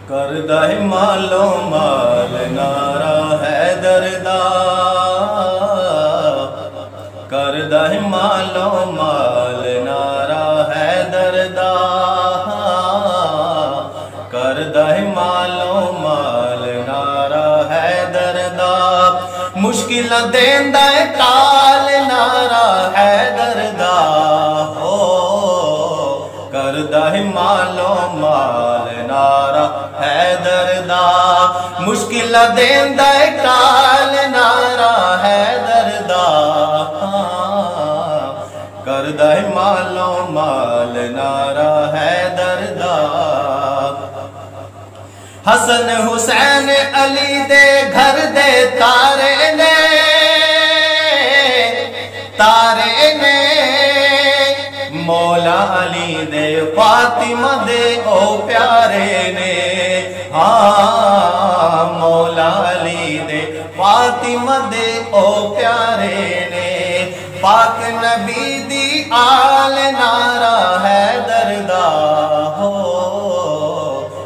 کردہ مالو مال نعرہ حیدر دا، کردہ مالو مال نعرہ حیدر دا، کردہ مالو مال نعرہ حیدر دا، مشکل دیندہ ٹال نعرہ حیدر دا، کردہ مالو مال نعرہ حیدر دا، مشکل دیندہ ٹال نعرہ حیدر دا، کردہ مالو مال نعرہ حیدر دا۔ حسن حسین علی دے گھر دے تارے نے، تارے نے، مولا علی دے فاطمہ دے او پیارے نے، ہاں مولا علی دے فاطمہ دے او پیارے نے، پاک نبی دی آل نعرہ حیدر دا،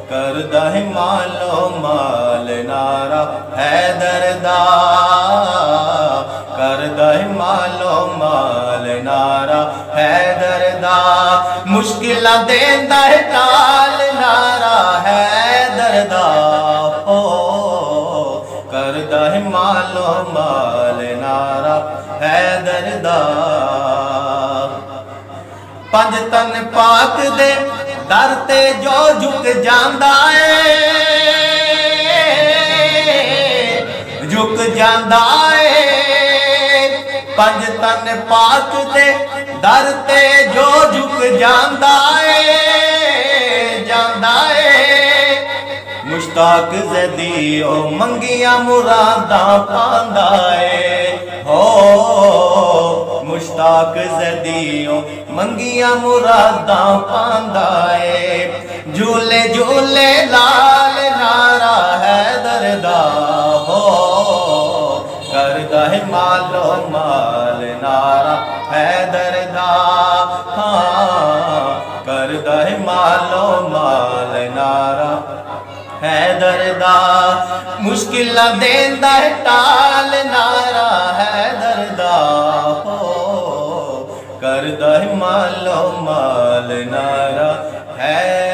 کردہ مالو مال نعرہ حیدر دا، کردہ مالو مال نعرہ حیدر دا، مشکل دیندہ ٹال نعرہ حیدر دا، کردہ مالو مال نعرہ حیدر دا۔ پنج تن پاک دے در تے جو جھک جاندہ ہے، جھک جاندہ ہے، پنج تن پاک دے در تے جو جھک جاندہ ہے، جاندہ ہے، مشتاق زیدیو منگیاں مراداں پاندہ ہے، ہو مشتاق زیدیو منگیاں مراداں پاندہ ہے، جھولے جھولے لال نعرہ حیدر دا، ہو کردہ مالو مال نعرہ حیدر دا، ہاں کردہ مالو مال نعرہ حیدر دا، مشکل دیندہ ٹال نعرہ حیدر دا، کردہ مالو مال نعرہ حیدر دا۔